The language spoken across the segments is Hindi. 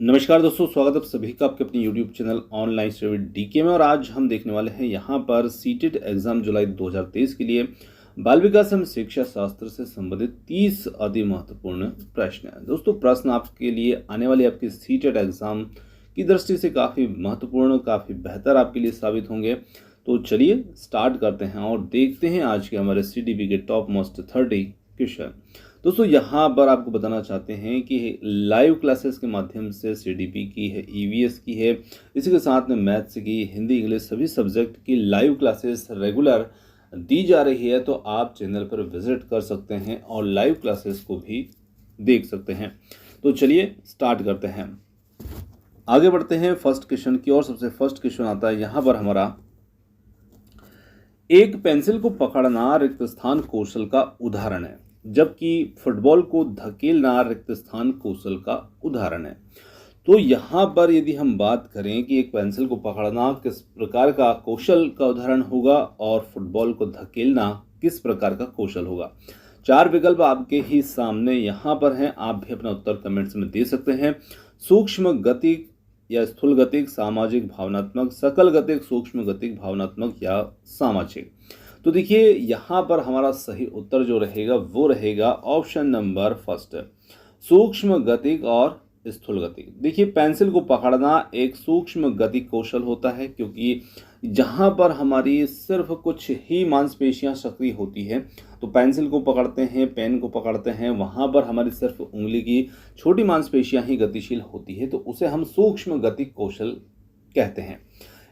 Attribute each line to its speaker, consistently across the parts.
Speaker 1: नमस्कार दोस्तों, स्वागत है आप सभी का आपके अपने YouTube channel online study DK में। और आज हम देखने वाले हैं यहाँ पर सीटेट एग्जाम जुलाई 2023 के लिए बाल विकास एवं शिक्षा शास्त्र से संबंधित 30 अति महत्वपूर्ण प्रश्न हैं। दोस्तों, प्रश्न आपके लिए आने वाली आपकी सीटेट एग्जाम की दृष्टि से काफ़ी महत्वपूर्ण, काफ़ी बेहतर आपके लिए साबित होंगे। तो चलिए स्टार्ट करते हैं और देखते हैं आज के हमारे CDP के टॉप मोस्ट 30 क्वेश्चन। दोस्तों, यहाँ पर आपको बताना चाहते हैं कि लाइव क्लासेस के माध्यम से CDP की है, EVS की है, इसी के साथ में मैथ्स की, हिंदी, इंग्लिश सभी सब्जेक्ट की लाइव क्लासेस रेगुलर दी जा रही है। तो आप चैनल पर विजिट कर सकते हैं और लाइव क्लासेस को भी देख सकते हैं। तो चलिए स्टार्ट करते हैं, आगे बढ़ते हैं फर्स्ट क्वेश्चन की ओर। सबसे फर्स्ट क्वेश्चन आता है यहाँ पर हमारा, एक पेंसिल को पकड़ना रिक्त स्थान कौशल का उदाहरण है, जबकि फुटबॉल को धकेलना रिक्त स्थान कौशल का उदाहरण है। तो यहाँ पर यदि हम बात करें कि एक पेंसिल को पकड़ना किस प्रकार का कौशल का उदाहरण होगा और फुटबॉल को धकेलना किस प्रकार का कौशल होगा, चार विकल्प आपके ही सामने यहाँ पर हैं। आप भी अपना उत्तर कमेंट्स में दे सकते हैं। सूक्ष्म गतिक या स्थूल गतिक, सामाजिक भावनात्मक, सकल गतिक, सूक्ष्म गतिक, भावनात्मक या सामाजिक। तो देखिए यहाँ पर हमारा सही उत्तर जो रहेगा वो रहेगा ऑप्शन नंबर फर्स्ट, सूक्ष्म गतिक और स्थूल गतिक। देखिए, पेंसिल को पकड़ना एक सूक्ष्म गतिक कौशल होता है, क्योंकि जहाँ पर हमारी सिर्फ कुछ ही मांसपेशियाँ सक्रिय होती है, तो पेंसिल को पकड़ते हैं, पेन को पकड़ते हैं, वहाँ पर हमारी सिर्फ उंगली की छोटी मांसपेशियाँ ही गतिशील होती है, तो उसे हम सूक्ष्म गतिक कौशल कहते हैं।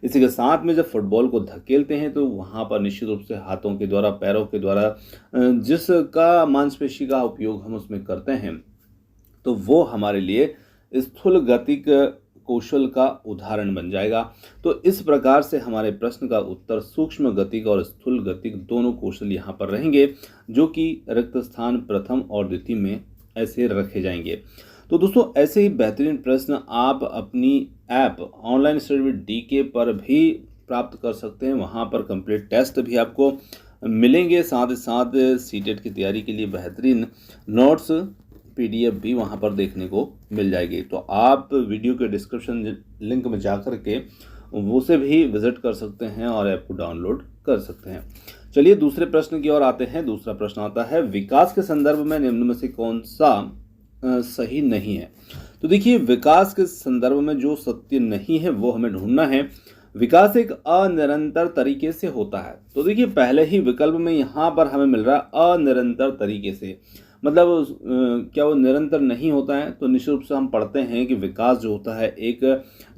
Speaker 1: इसी के साथ में जब फुटबॉल को धकेलते हैं तो वहाँ पर निश्चित रूप से हाथों के द्वारा, पैरों के द्वारा जिसका मांसपेशी का उपयोग हम उसमें करते हैं, तो वो हमारे लिए स्थूल गतिक कौशल का उदाहरण बन जाएगा। तो इस प्रकार से हमारे प्रश्न का उत्तर सूक्ष्म गतिक और स्थूल गतिक दोनों कौशल यहाँ पर रहेंगे, जो कि रिक्त स्थान प्रथम और द्वितीय में ऐसे रखे जाएंगे। तो दोस्तों, ऐसे ही बेहतरीन प्रश्न आप अपनी ऐप ऑनलाइन स्टडी डीके पर भी प्राप्त कर सकते हैं। वहाँ पर कंप्लीट टेस्ट भी आपको मिलेंगे, साथ ही साथ सीटेट की तैयारी के लिए बेहतरीन नोट्स PDF भी वहाँ पर देखने को मिल जाएगी। तो आप वीडियो के डिस्क्रिप्शन लिंक में जा कर के वो से भी विजिट कर सकते हैं और ऐप को डाउनलोड कर सकते हैं। चलिए दूसरे प्रश्न की ओर आते हैं। दूसरा प्रश्न आता है, विकास के संदर्भ में निम्न में से कौन सा सही नहीं है। तो देखिए, विकास के संदर्भ में जो सत्य नहीं है वो हमें ढूंढना है। विकास एक अनिरंतर तरीके से होता है। तो देखिए, पहले ही विकल्प में यहाँ पर हमें मिल रहा है अनिरंतर तरीके से, मतलब क्या वो निरंतर नहीं होता है। तो निश्चित रूप से हम पढ़ते हैं कि विकास जो होता है एक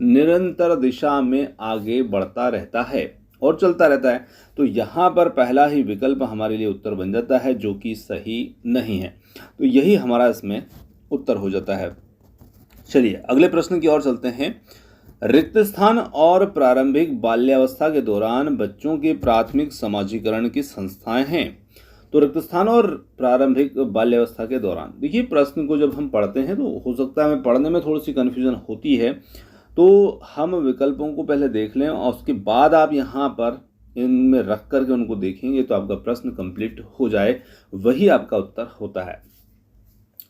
Speaker 1: निरंतर दिशा में आगे बढ़ता रहता है और चलता रहता है। तो यहाँ पर पहला ही विकल्प हमारे लिए उत्तर बन जाता है, जो कि सही नहीं है। तो यही हमारा इसमें उत्तर हो जाता है। चलिए अगले प्रश्न की ओर चलते हैं। रिक्त स्थान और प्रारंभिक बाल्यावस्था के दौरान बच्चों के प्राथमिक समाजीकरण की संस्थाएं हैं। तो रिक्त स्थान और प्रारंभिक बाल्यावस्था के दौरान, देखिए प्रश्न को जब हम पढ़ते हैं तो हो सकता है हमें पढ़ने में थोड़ी सी कन्फ्यूजन होती है, तो हम विकल्पों को पहले देख लें और उसके बाद आप यहाँ पर इनमें रख करके उनको देखेंगे तो आपका प्रश्न कंप्लीट हो जाए, वही आपका उत्तर होता है।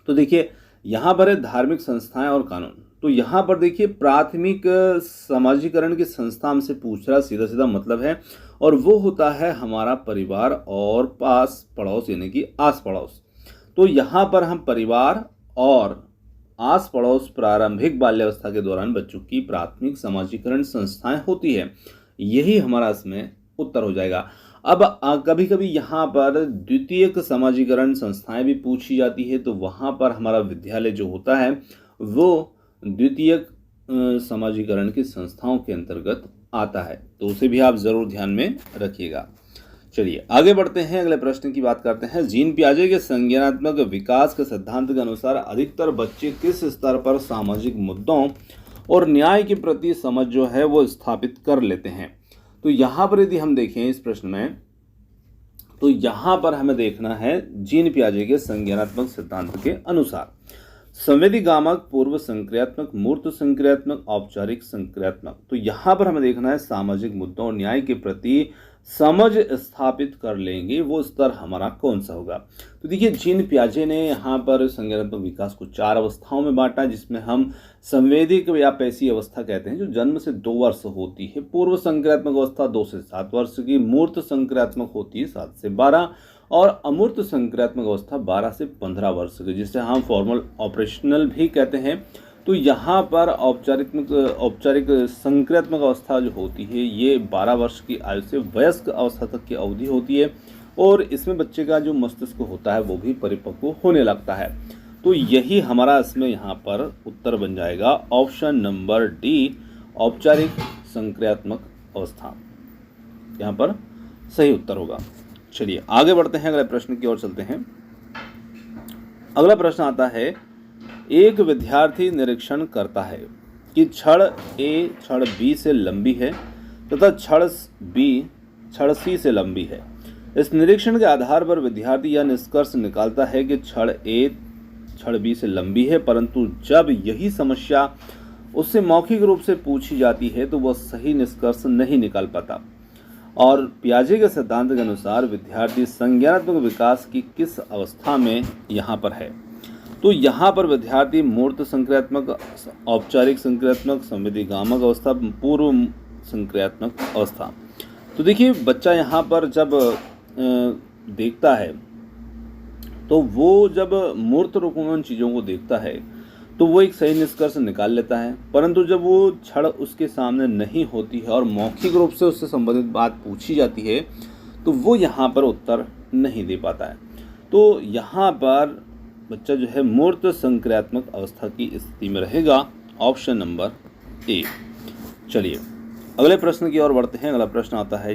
Speaker 1: तो देखिए यहाँ पर है धार्मिक संस्थाएं और कानून। तो यहाँ पर देखिए प्राथमिक समाजीकरण की संस्था हमसे पूछ रहा, सीधा सीधा मतलब है, और वो होता है हमारा परिवार और पास पड़ोस यानी कि आस पड़ोस। तो यहाँ पर हम परिवार और आस पड़ोस प्रारंभिक बाल्यावस्था के दौरान बच्चों की प्राथमिक समाजीकरण संस्थाएं होती है, यही हमारा इसमें उत्तर हो जाएगा। अब कभी कभी यहाँ पर द्वितीयक समाजीकरण संस्थाएं भी पूछी जाती है, तो वहाँ पर हमारा विद्यालय जो होता है वो द्वितीयक समाजीकरण की संस्थाओं के अंतर्गत आता है, तो उसे भी आप जरूर ध्यान में रखिएगा। चलिए आगे बढ़ते हैं, अगले प्रश्न की बात करते हैं। जीन पियाजे के संज्ञानात्मक विकास के सिद्धांत के अनुसार अधिकतर बच्चे किस स्तर पर सामाजिक मुद्दों और न्याय के प्रति समझ जो है वो स्थापित कर लेते हैं। तो यहाँ पर यदि हम देखें इस प्रश्न में, तो यहाँ पर हमें देखना है जीन पियाजे के संज्ञानात्मक सिद्धांत के अनुसार संवेदीगामक, पूर्व संक्रियात्मक, मूर्त संक्रियात्मक, औपचारिक संक्रियात्मक। तो यहाँ पर हमें देखना है सामाजिक मुद्दों और न्याय के प्रति समझ स्थापित कर लेंगे वो स्तर हमारा कौन सा होगा। तो देखिए जीन पियाजे ने यहाँ पर संज्ञानात्मक विकास को 4 अवस्थाओं में बांटा, जिसमें हम संवेदिक या पेशी अवस्था कहते हैं जो जन्म से 2 वर्ष होती है, पूर्व संक्रियात्मक अवस्था 2 से 7 वर्ष की, मूर्त संक्रियात्मक होती है 7 से 12 और अमूर्त संक्रियात्मक अवस्था 12 से 15 वर्ष की, जिसे हम फॉर्मल ऑपरेशनल भी कहते हैं। तो यहाँ पर औपचारिक संक्रियात्मक अवस्था जो होती है ये 12 वर्ष की आयु से वयस्क अवस्था तक की अवधि होती है और इसमें बच्चे का जो मस्तिष्क होता है वो भी परिपक्व होने लगता है। तो यही हमारा इसमें यहाँ पर उत्तर बन जाएगा ऑप्शन नंबर डी, औपचारिक संक्रियात्मक अवस्था यहाँ पर सही उत्तर होगा। चलिए आगे बढ़ते हैं, अगले प्रश्न की ओर चलते हैं। अगला प्रश्न आता है, एक विद्यार्थी निरीक्षण करता है कि छड़ ए छड़ बी से लंबी है तथा छड़ बी छड़ सी से लंबी है। इस निरीक्षण के आधार पर विद्यार्थी यह निष्कर्ष निकालता है कि छड़ ए छड़ बी से लंबी है, परंतु जब यही समस्या उससे मौखिक रूप से पूछी जाती है तो वह सही निष्कर्ष नहीं निकाल पाता। और पियाजे के सिद्धांत के अनुसार विद्यार्थी संज्ञानात्मक विकास की किस अवस्था में यहाँ पर है। तो यहाँ पर विद्यार्थी मूर्त संक्रियात्मक, औपचारिक संक्रियात्मक, संवेदीगामक अवस्था, पूर्व संक्रियात्मक अवस्था। तो देखिए बच्चा यहाँ पर जब देखता है तो वो जब मूर्त रूप में उन चीज़ों को देखता है तो वो एक सही निष्कर्ष निकाल लेता है, परंतु जब वो छड़ उसके सामने नहीं होती है और मौखिक रूप से उससे संबंधित बात पूछी जाती है तो वो यहाँ पर उत्तर नहीं दे पाता है। तो यहाँ पर बच्चा जो है मूर्त संक्रियात्मक अवस्था की स्थिति में रहेगा, ऑप्शन नंबर ए। चलिए अगले प्रश्न की ओर बढ़ते हैं। अगला प्रश्न आता है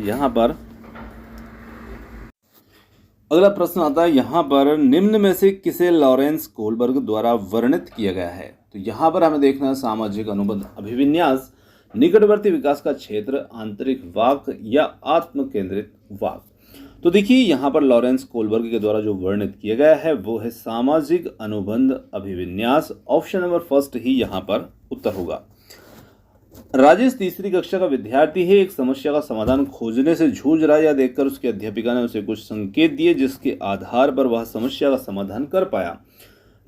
Speaker 1: यहाँ पर निम्न में से किसे लॉरेंस कोलबर्ग द्वारा वर्णित किया गया है। तो यहाँ पर हमें देखना है सामाजिक अनुबंध अभिविन्यास, निकटवर्ती विकास का क्षेत्र, आंतरिक वाक या आत्म केंद्रित वाक। तो देखिए यहाँ पर लॉरेंस कोलबर्ग के द्वारा जो वर्णित किया गया है वो है सामाजिक अनुबंध अभिविन्यास। ऑप्शन नंबर फर्स्ट ही यहाँ पर उत्तर होगा। राजेश तीसरी कक्षा का विद्यार्थी है, एक समस्या का समाधान खोजने से जूझ रहा है। यह देखकर उसकी अध्यापिका ने उसे कुछ संकेत दिए जिसके आधार पर वह समस्या का समाधान कर पाया।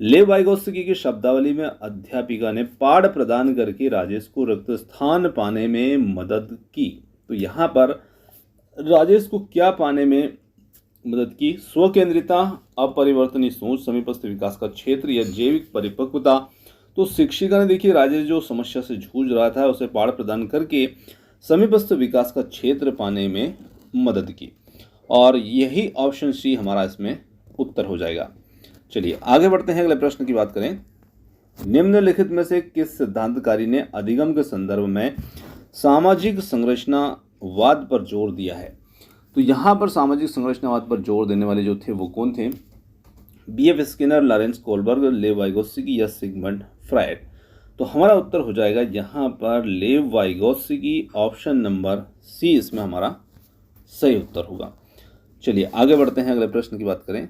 Speaker 1: लेव वाइगोत्स्की की शब्दावली में अध्यापिका ने पाठ प्रदान करके राजेश को रिक्त स्थान पाने में मदद की। तो यहाँ पर राजेश को क्या पाने में मदद की? स्वकेंद्रिता, अपरिवर्तनीय सोच, समीपस्थ विकास का क्षेत्र या जैविक परिपक्वता। तो शिक्षिका ने देखिए राजेश जो समस्या से जूझ रहा था उसे पाठ प्रदान करके समीपस्थ विकास का क्षेत्र पाने में मदद की और यही ऑप्शन सी हमारा इसमें उत्तर हो जाएगा। चलिए आगे बढ़ते हैं, अगले प्रश्न की बात करें। निम्नलिखित में से किस सिद्धांतकारी ने अधिगम के संदर्भ में सामाजिक संरचनावाद पर जोर दिया है। तो यहाँ पर सामाजिक संरचनावाद पर जोर देने वाले जो थे वो कौन थे? B.F. स्किनर, लॉरेंस कोलबर्ग, लेव वाइगोत्स्की या सिगमंड फ्रायड। तो हमारा उत्तर हो जाएगा यहाँ पर लेव वाइगोत्स्की, ऑप्शन नंबर सी इसमें हमारा सही उत्तर होगा। चलिए आगे बढ़ते हैं, अगले प्रश्न की बात करें।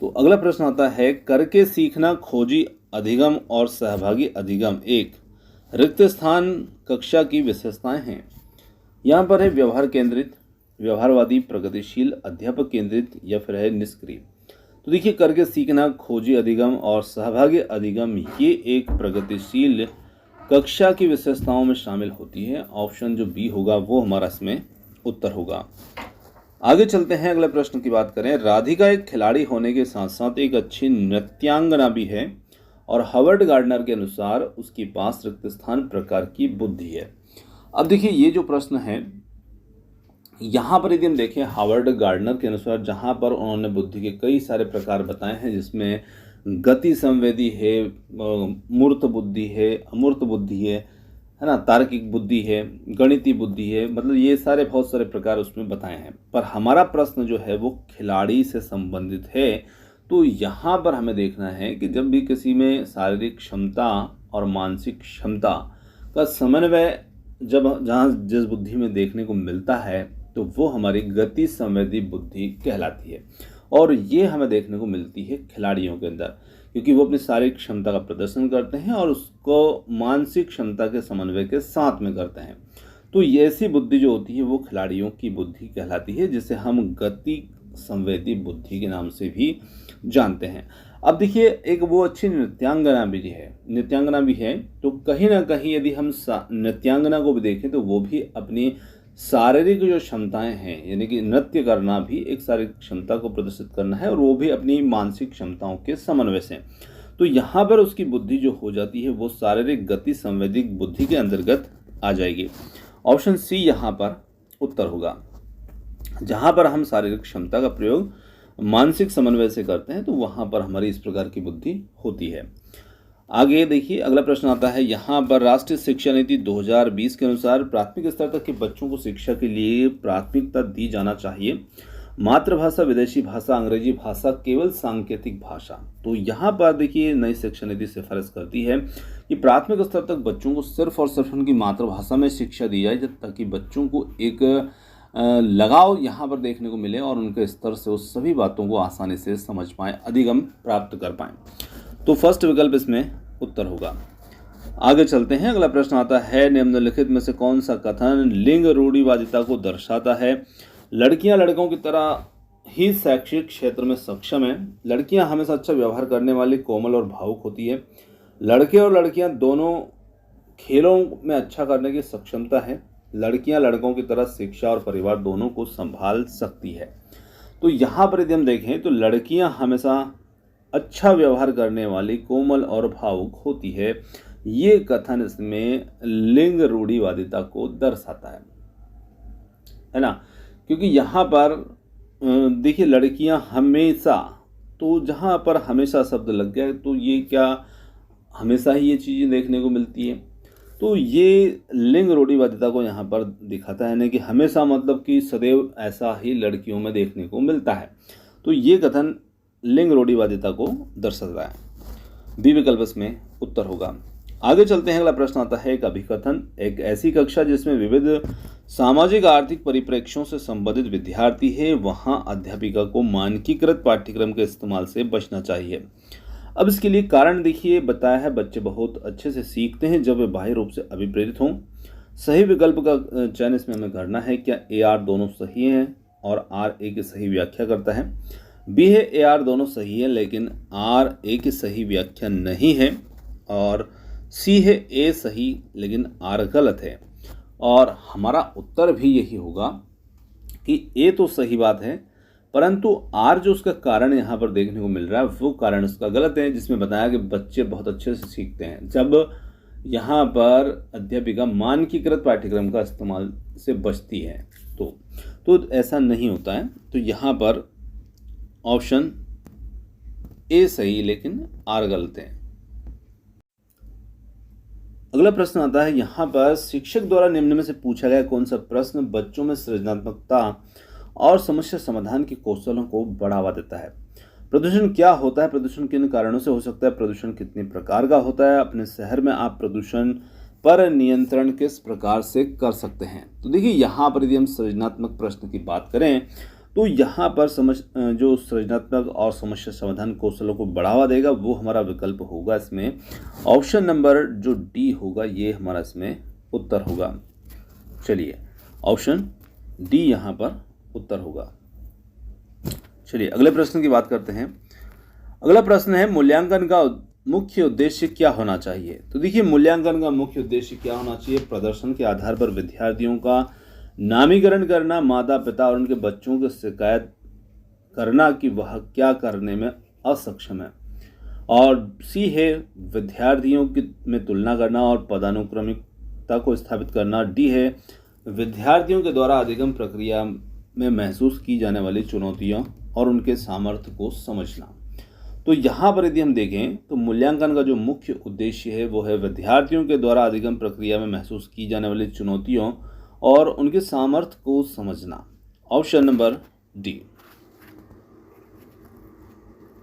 Speaker 1: तो अगला प्रश्न आता है, करके सीखना खोजी अधिगम और सहभागी अधिगम एक रिक्त स्थान कक्षा की विशेषताएं हैं। यहाँ पर है व्यवहार केंद्रित, व्यवहारवादी, प्रगतिशील, अध्यापक केंद्रित या फिर है निष्क्रिय। तो देखिए करके सीखना, खोजी अधिगम और सहभागी अधिगम ये एक प्रगतिशील कक्षा की विशेषताओं में शामिल होती है। ऑप्शन जो बी होगा वो हमारा इसमें उत्तर होगा। आगे चलते हैं, अगले प्रश्न की बात करें। राधिका एक खिलाड़ी होने के साथ साथ एक अच्छी नृत्यांगना भी है और हावर्ड गार्डनर के अनुसार उसके पास रिक्त स्थान प्रकार की बुद्धि है। अब देखिए ये जो प्रश्न है यहाँ पर यदि हम देखें हावर्ड गार्डनर के अनुसार, जहाँ पर उन्होंने बुद्धि के कई सारे प्रकार बताए हैं जिसमें गति संवेदी है, मूर्त बुद्धि है, अमूर्त बुद्धि है ना, तार्किक बुद्धि है, गणितीय बुद्धि है, मतलब ये सारे बहुत सारे प्रकार उसमें बताए हैं। पर हमारा प्रश्न जो है वो खिलाड़ी से संबंधित है। तो यहाँ पर हमें देखना है कि जब भी किसी में शारीरिक क्षमता और मानसिक क्षमता का समन्वय जहाँ जिस बुद्धि में देखने को मिलता है तो वो हमारी गति संवेदी बुद्धि कहलाती है। और ये हमें देखने को मिलती है खिलाड़ियों के अंदर, क्योंकि वो अपनी शारीरिक क्षमता का प्रदर्शन करते हैं और उसको मानसिक क्षमता के समन्वय के साथ में करते हैं। तो ये ऐसी बुद्धि जो होती है वो खिलाड़ियों की बुद्धि कहलाती है, जिसे हम गति संवेदी बुद्धि के नाम से भी जानते हैं। अब देखिए, एक वो अच्छी नृत्यांगना भी है, तो कहीं ना कहीं यदि हम नृत्यांगना को भी देखें तो वो भी अपनी शारीरिक जो क्षमताएं हैं, यानी कि नृत्य करना भी एक शारीरिक क्षमता को प्रदर्शित करना है, और वो भी अपनी मानसिक क्षमताओं के समन्वय से। तो यहाँ पर उसकी बुद्धि जो हो जाती है वो शारीरिक गति संवेदिक बुद्धि के अंतर्गत आ जाएगी। ऑप्शन सी यहाँ पर उत्तर होगा। जहाँ पर हम शारीरिक क्षमता का प्रयोग मानसिक समन्वय से करते हैं तो वहाँ पर हमारी इस प्रकार की बुद्धि होती है। आगे देखिए, अगला प्रश्न आता है यहाँ पर, राष्ट्रीय शिक्षा नीति 2020 के अनुसार प्राथमिक स्तर तक के बच्चों को शिक्षा के लिए प्राथमिकता दी जाना चाहिए। मातृभाषा, विदेशी भाषा, अंग्रेजी भाषा, केवल सांकेतिक भाषा। तो यहाँ पर देखिए, नई शिक्षा नीति सिफारिश करती है कि प्राथमिक स्तर तक बच्चों को सिर्फ और सिर्फ उनकी मातृभाषा में शिक्षा दी जाए, ताकि बच्चों को एक लगाव यहाँ पर देखने को मिले और उनके स्तर से उस सभी बातों को आसानी से समझ पाएँ, अधिगम प्राप्त कर पाएँ। तो फर्स्ट विकल्प इसमें उत्तर होगा। आगे चलते हैं, अगला प्रश्न आता है, निम्नलिखित में से कौन सा कथन लिंग रूढ़िवादिता को दर्शाता है? लड़कियां लड़कों की तरह ही शैक्षिक क्षेत्र में सक्षम हैं। लड़कियां हमेशा अच्छा व्यवहार करने वाली, कोमल और भावुक होती है। लड़के और लड़कियां दोनों खेलों में अच्छा करने की सक्षमता है। लड़कियां लड़कों की तरह शिक्षा और परिवार दोनों को संभाल सकती है। तो यहाँ पर यदि हम देखें तो लड़कियां हमेशा अच्छा व्यवहार करने वाली, कोमल और भावुक होती है। ये कथन इसमें लिंग रूढ़िवादिता को दर्शाता है ना, क्योंकि यहाँ पर देखिए, लड़कियां हमेशा, तो जहाँ पर हमेशा शब्द लग गया तो ये क्या हमेशा ही ये चीज़ें देखने को मिलती है। तो ये लिंग रूढ़िवादिता को यहाँ पर दिखाता है, यानी कि हमेशा मतलब कि सदैव ऐसा ही लड़कियों में देखने को मिलता है। तो ये कथन लिंग रूढ़िवादिता को दर्शाता है। बी विकल्प इसमें उत्तर होगा। आगे चलते हैं, अगला प्रश्न आता है, एक अभिकथन, एक ऐसी कक्षा जिसमें विविध सामाजिक आर्थिक परिप्रेक्ष्यों से संबंधित विद्यार्थी है, वहां अध्यापिका को मानकीकृत पाठ्यक्रम के इस्तेमाल से बचना चाहिए। अब इसके लिए कारण देखिए, बताया है बच्चे बहुत अच्छे से सीखते हैं जब वे बाह्य रूप से अभिप्रेरित हों। सही विकल्प का चयन इसमें हमें करना है। क्या ए आर दोनों सही हैं और आर ए की सही व्याख्या करता है? बी है ए आर दोनों सही है लेकिन आर ए की सही व्याख्या नहीं है, और सी है ए सही लेकिन आर गलत है। और हमारा उत्तर भी यही होगा कि ए तो सही बात है, परंतु आर जो उसका कारण यहाँ पर देखने को मिल रहा है वो कारण उसका गलत है, जिसमें बताया कि बच्चे बहुत अच्छे से सीखते हैं जब यहाँ पर अध्यापिका मानकीकृत पाठ्यक्रम का इस्तेमाल से बचती है। तो ऐसा नहीं होता है। तो यहाँ पर ऑप्शन ए सही लेकिन आर गलत है। अगला प्रश्न आता है यहाँ पर, शिक्षक द्वारा निम्न में से पूछा गया कौन सा प्रश्न बच्चों में सृजनात्मकता और समस्या समाधान के कौशलों को बढ़ावा देता है? प्रदूषण क्या होता है? प्रदूषण किन कारणों से हो सकता है? प्रदूषण कितने प्रकार का होता है? अपने शहर में आप प्रदूषण पर नियंत्रण किस प्रकार से कर सकते हैं? तो देखिए, यहाँ पर यदि हम सृजनात्मक प्रश्न की बात करें तो यहाँ पर जो सृजनात्मक और समस्या समाधान कौशलों को बढ़ावा देगा वो हमारा विकल्प होगा इसमें ऑप्शन नंबर जो डी होगा, ये हमारा इसमें उत्तर होगा। चलिए, ऑप्शन डी यहाँ पर उत्तर होगा। चलिए अगले प्रश्न की बात करते हैं। अगला प्रश्न है, मूल्यांकन का मुख्य उद्देश्य क्या होना चाहिए? तो देखिए, मूल्यांकन का मुख्य उद्देश्य क्या होना चाहिए? प्रदर्शन के आधार पर विद्यार्थियों का नामीकरण करना, माता पिता और उनके बच्चों को शिकायत करना कि वह क्या करने में असक्षम है। और सी है विद्यार्थियों की में तुलना करना और पदानुक्रमिकता को स्थापित करना। डी है विद्यार्थियों के द्वारा अधिगम प्रक्रिया में महसूस की जाने वाली चुनौतियों और उनके सामर्थ्य को समझना। तो यहाँ पर यदि हम देखें तो मूल्यांकन का जो मुख्य उद्देश्य है वो है विद्यार्थियों के द्वारा अधिगम प्रक्रिया में महसूस की जाने वाली चुनौतियों और उनके सामर्थ्य को समझना। Option number D.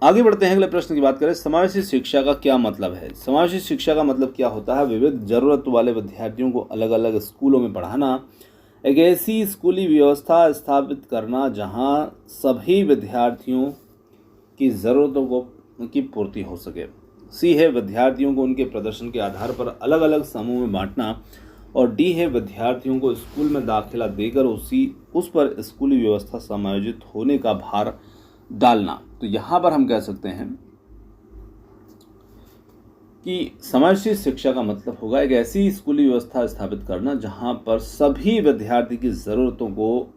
Speaker 1: आगे बढ़ते हैं, अगले प्रश्न की बात करें, समावेशी शिक्षा का क्या मतलब है? समावेशी शिक्षा का मतलब क्या होता है? विविध जरूरत वाले विद्यार्थियों को अलग अलग स्कूलों में पढ़ाना, एक ऐसी स्कूली व्यवस्था स्थापित करना जहां सभी विद्यार्थियों की ज़रूरतों की पूर्ति हो सके। सी है विद्यार्थियों को उनके प्रदर्शन के आधार पर अलग अलग समूह में बांटना। और डी है विद्यार्थियों को स्कूल में दाखिला देकर उस पर स्कूली व्यवस्था समायोजित होने का भार डालना। तो यहाँ पर हम कह सकते हैं कि समावेशी शिक्षा का मतलब होगा एक ऐसी स्कूली व्यवस्था स्थापित करना जहां पर सभी विद्यार्थी की ज़रूरतों को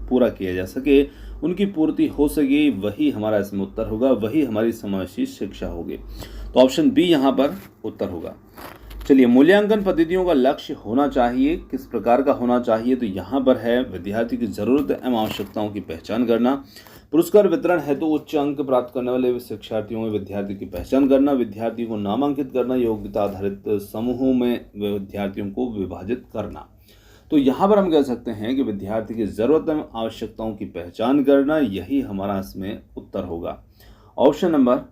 Speaker 1: पूरा किया जा सके, उनकी पूर्ति हो सके। वही हमारा इसमें उत्तर होगा, वही हमारी समावेशी शिक्षा होगी। तो ऑप्शन बी यहाँ पर उत्तर होगा। चलिए, मूल्यांकन पद्धतियों का लक्ष्य होना चाहिए, किस प्रकार का होना चाहिए? तो यहाँ पर है विद्यार्थी की ज़रूरत एवं आवश्यकताओं की पहचान करना, पुरस्कार वितरण हेतु उच्च अंक प्राप्त करने वाले शिक्षार्थियों में विद्यार्थी की पहचान करना, विद्यार्थियों को नामांकित करना, योग्यता आधारित समूहों में विद्यार्थियों को विभाजित करना। तो यहाँ पर हम कह सकते हैं कि विद्यार्थी की ज़रूरत एवं आवश्यकताओं की पहचान करना, यही हमारा इसमें उत्तर होगा, ऑप्शन नंबर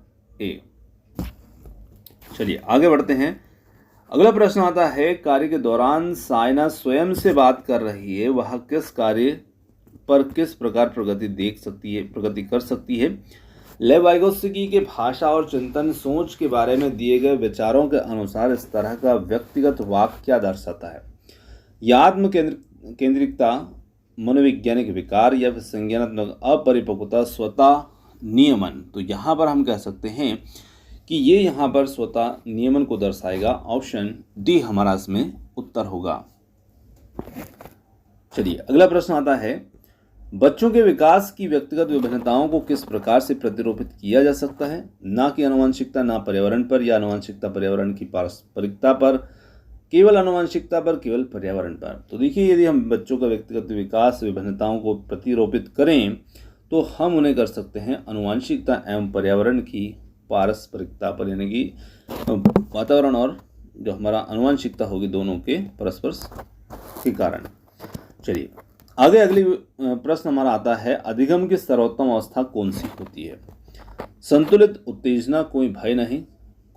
Speaker 1: ए। चलिए आगे बढ़ते हैं। अगला प्रश्न आता है, कार्य के दौरान सायना स्वयं से बात कर रही है, वह किस कार्य पर किस प्रकार प्रगति कर सकती है? लेव वाइगोत्स्की के भाषा और चिंतन सोच के बारे में दिए गए विचारों के अनुसार इस तरह का व्यक्तिगत वाक्य क्या दर्शाता है? या आत्म केंद्रिकता, मनोवैज्ञानिक विकार, या फिर संज्ञानात्मक अपरिपक्वता, स्वतः नियमन? तो यहाँ पर हम कह सकते हैं कि ये यहाँ पर स्वतः नियमन को दर्शाएगा, ऑप्शन डी हमारा इसमें उत्तर होगा। चलिए अगला प्रश्न आता है, बच्चों के विकास की व्यक्तिगत विभिन्नताओं को किस प्रकार से प्रतिरूपित किया जा सकता है? ना कि आनुवंशिकता, ना पर्यावरण पर, या आनुवंशिकता पर्यावरण की पारस्परिकता पर, केवल आनुवंशिकता पर, केवल पर्यावरण पर? तो देखिए, यदि हम बच्चों का व्यक्तिगत विकास विभिन्नताओं को प्रतिरूपित करें तो हम उन्हें कर सकते हैं आनुवंशिकता एवं पर्यावरण की पारस्परिकता पर, यानी कि वातावरण और जो हमारा आनुवंशिकता होगी दोनों के परस्पर के कारण। चलिए आगे अगली प्रश्न हमारा आता है, अधिगम की सर्वोत्तम अवस्था कौन सी होती है? संतुलित उत्तेजना, कोई भय नहीं,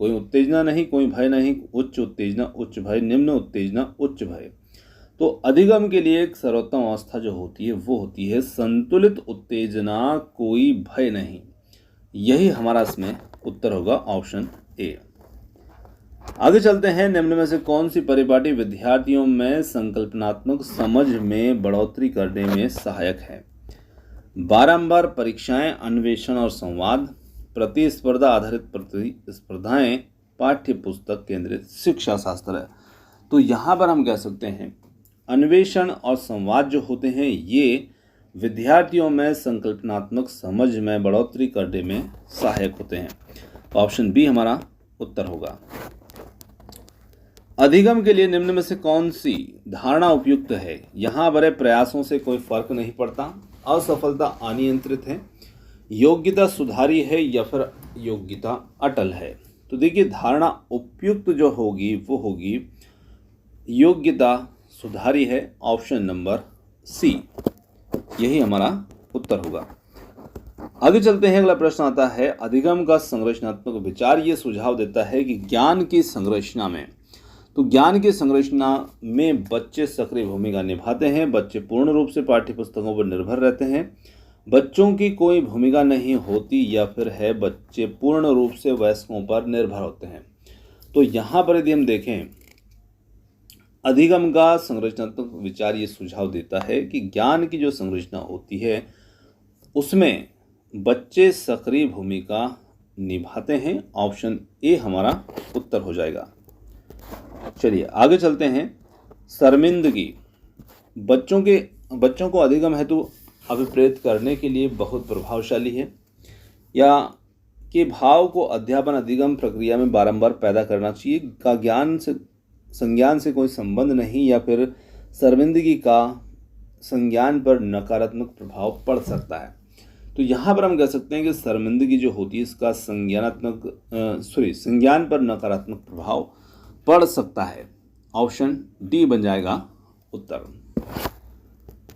Speaker 1: कोई उत्तेजना नहीं, कोई भय नहीं, उच्च उत्तेजना, उच्च भय, निम्न उत्तेजना, उच्च भय। तो अधिगम के लिए एक सर्वोत्तम अवस्था जो होती है वो होती है संतुलित उत्तेजना, कोई भय नहीं। यही हमारा इसमें उत्तर होगा, ऑप्शन ए। आगे चलते हैं। निम्न में से कौन सी परिपाटी विद्यार्थियों में संकल्पनात्मक समझ में बढ़ोतरी करने में सहायक है? बारंबार परीक्षाएं, अन्वेषण और संवाद, प्रतिस्पर्धा आधारित प्रतिस्पर्धाएं, पाठ्य पुस्तक केंद्रित शिक्षा शास्त्र। तो यहाँ पर हम कह सकते हैं अन्वेषण और संवाद जो होते हैं ये विद्यार्थियों में संकल्पनात्मक समझ में बढ़ोतरी करने में सहायक होते हैं। ऑप्शन बी हमारा उत्तर होगा। अधिगम के लिए निम्न में से कौन सी धारणा उपयुक्त है? यहाँ बड़े प्रयासों से कोई फर्क नहीं पड़ता, असफलता अनियंत्रित है, योग्यता सुधारी है, या फिर योग्यता अटल है? तो देखिए, धारणा उपयुक्त जो होगी वो होगी योग्यता सुधारी है, ऑप्शन नंबर सी, यही हमारा उत्तर होगा। आगे चलते हैं। अगला प्रश्न आता है, अधिगम का संरचनात्मक विचार ये सुझाव देता है कि ज्ञान की संरचना में, तो ज्ञान की संरचना में बच्चे सक्रिय भूमिका निभाते हैं, बच्चे पूर्ण रूप से पाठ्यपुस्तकों पर निर्भर रहते हैं, बच्चों की कोई भूमिका नहीं होती, या फिर है बच्चे पूर्ण रूप से वयस्कों पर निर्भर होते हैं। तो यहाँ पर यदि हम देखें, अधिगम का संरचनात्मक विचार ये सुझाव देता है कि ज्ञान की जो संरचना होती है उसमें बच्चे सक्रिय भूमिका निभाते हैं, ऑप्शन ए हमारा उत्तर हो जाएगा। चलिए आगे चलते हैं। शर्मिंदगी बच्चों को अधिगम हेतु अभिप्रेरित करने के लिए बहुत प्रभावशाली है, या के भाव को अध्यापन अधिगम प्रक्रिया में बारंबार पैदा करना चाहिए, का संज्ञान से कोई संबंध नहीं, या फिर शर्मिंदगी का संज्ञान पर नकारात्मक प्रभाव पड़ सकता है? तो यहाँ पर हम कह सकते हैं कि शर्मिंदगी जो होती है इसका संज्ञान पर नकारात्मक प्रभाव पड़ सकता है, ऑप्शन डी बन जाएगा उत्तर।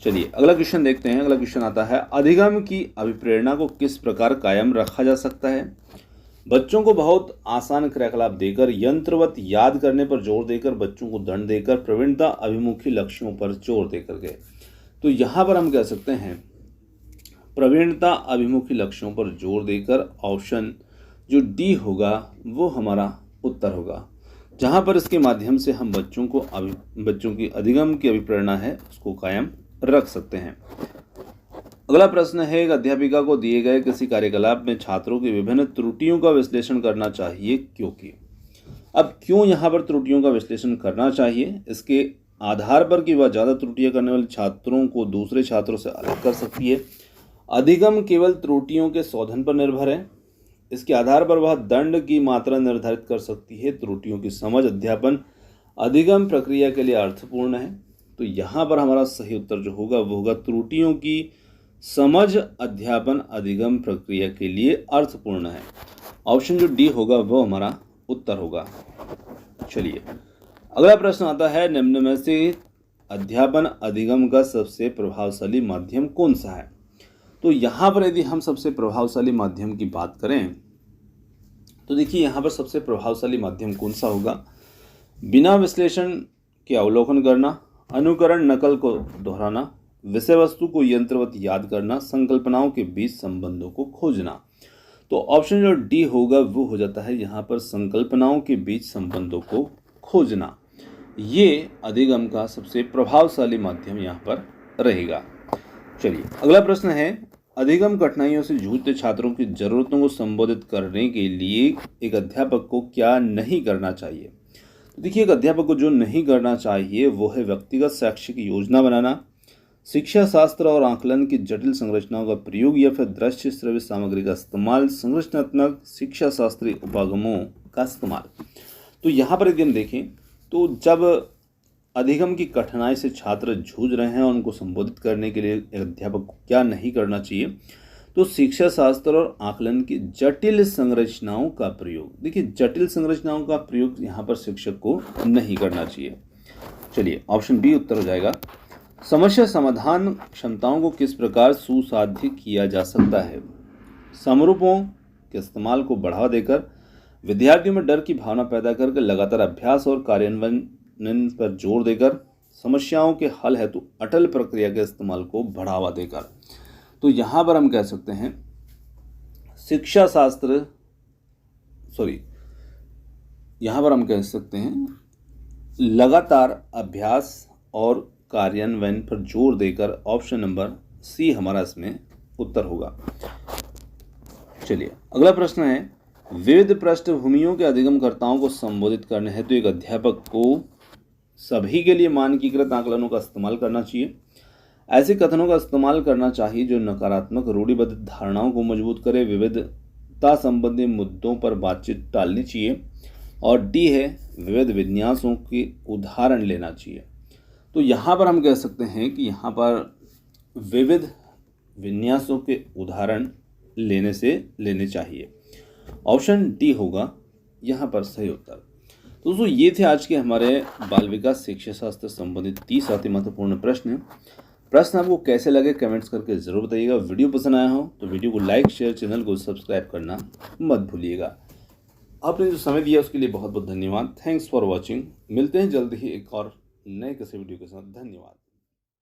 Speaker 1: चलिए अगला क्वेश्चन देखते हैं। अगला क्वेश्चन आता है, अधिगम की अभिप्रेरणा को किस प्रकार कायम रखा जा सकता है? बच्चों को बहुत आसान क्रियाकलाप देकर, यंत्रवत याद करने पर जोर देकर, बच्चों को दंड देकर, प्रवीणता अभिमुखी लक्ष्यों पर जोर देकर के। तो यहाँ पर हम कह सकते हैं प्रवीणता अभिमुखी लक्ष्यों पर जोर देकर ऑप्शन जो डी होगा वो हमारा उत्तर होगा, जहाँ पर इसके माध्यम से हम बच्चों की अधिगम की अभिप्रेरणा है उसको कायम रख सकते हैं। अगला प्रश्न है, एक अध्यापिका को दिए गए किसी कार्यकलाप में छात्रों की विभिन्न त्रुटियों का विश्लेषण करना चाहिए क्योंकि। अब क्यों यहाँ पर त्रुटियों का विश्लेषण करना चाहिए, इसके आधार पर कि वह ज़्यादा त्रुटियां करने वाले छात्रों को दूसरे छात्रों से अलग कर सकती है, अधिगम केवल त्रुटियों के शोधन पर निर्भर है, इसके आधार पर वह दंड की मात्रा निर्धारित कर सकती है, त्रुटियों की समझ अध्यापन अधिगम प्रक्रिया के लिए अर्थपूर्ण है। तो यहाँ पर हमारा सही उत्तर जो होगा वो होगा त्रुटियों की समझ अध्यापन अधिगम प्रक्रिया के लिए अर्थपूर्ण है। ऑप्शन जो डी होगा वो हमारा उत्तर होगा। चलिए अगला प्रश्न आता है, निम्न में से अध्यापन अधिगम का सबसे प्रभावशाली माध्यम कौन सा है। तो यहाँ पर यदि हम सबसे प्रभावशाली माध्यम की बात करें तो देखिए यहाँ पर सबसे प्रभावशाली माध्यम कौन सा होगा, बिना विश्लेषण के अवलोकन करना, अनुकरण नकल को दोहराना, विषय वस्तु को यंत्रवत याद करना, संकल्पनाओं के बीच संबंधों को खोजना। तो ऑप्शन जो डी होगा वो हो जाता है यहाँ पर संकल्पनाओं के बीच संबंधों को खोजना। ये अधिगम का सबसे प्रभावशाली माध्यम यहाँ पर रहेगा। चलिए अगला प्रश्न है, अधिगम कठिनाइयों से जूझते छात्रों की जरूरतों को संबोधित करने के लिए एक अध्यापक को क्या नहीं करना चाहिए। तो देखिए एक अध्यापक को जो नहीं करना चाहिए वो है व्यक्तिगत शैक्षिक योजना बनाना, शिक्षा शास्त्र और आकलन की जटिल संरचनाओं का प्रयोग या फिर दृश्य श्रव्य सामग्री का इस्तेमाल, संरचनात्मक शिक्षा शास्त्रीय उपागमों का इस्तेमाल। तो यहाँ पर यदि हम देखें तो जब अधिगम की कठिनाई से छात्र जूझ रहे हैं उनको संबोधित करने के लिए एक अध्यापक को क्या नहीं करना चाहिए, तो शिक्षा शास्त्र और आकलन की जटिल संरचनाओं का प्रयोग। देखिए जटिल संरचनाओं का प्रयोग यहाँ पर शिक्षक को नहीं करना चाहिए। चलिए ऑप्शन बी उत्तर हो जाएगा। समस्या समाधान क्षमताओं को किस प्रकार सुसाध्य किया जा सकता है, समरूपों के इस्तेमाल को बढ़ावा देकर, विद्यार्थियों में डर की भावना पैदा करके, लगातार अभ्यास और कार्यान्वयन पर जोर देकर, समस्याओं के हल हेतु अटल प्रक्रिया के इस्तेमाल को बढ़ावा देकर। तो यहाँ पर हम कह सकते हैं यहाँ पर हम कह सकते हैं लगातार अभ्यास और कार्यान्वयन पर जोर देकर। ऑप्शन नंबर सी हमारा इसमें उत्तर होगा। चलिए अगला प्रश्न है, विविध पृष्ठभूमियों के अधिगमकर्ताओं को संबोधित करने हेतु तो एक अध्यापक को सभी के लिए मानकीकृत आकलनों का इस्तेमाल करना चाहिए, ऐसे कथनों का इस्तेमाल करना चाहिए जो नकारात्मक रूढ़िबद्ध धारणाओं को मजबूत करे, विविधता संबंधी मुद्दों पर बातचीत टालनी चाहिए, और डी है विविध विन्यासों के उदाहरण लेना चाहिए। तो यहाँ पर हम कह सकते हैं कि यहाँ पर विविध विन्यासों के उदाहरण लेने चाहिए। ऑप्शन डी होगा यहाँ पर सही उत्तर। तो दोस्तों ये थे आज के हमारे बाल विकास शिक्षा शास्त्र संबंधित 30 अति महत्वपूर्ण प्रश्न आपको कैसे लगे कमेंट्स करके ज़रूर बताइएगा। वीडियो पसंद आया हो तो वीडियो को लाइक शेयर, चैनल को सब्सक्राइब करना मत भूलिएगा। आपने जो समय दिया उसके लिए बहुत बहुत धन्यवाद। Thanks for watching. मिलते हैं जल्द ही एक और नए किसी वीडियो के साथ। धन्यवाद।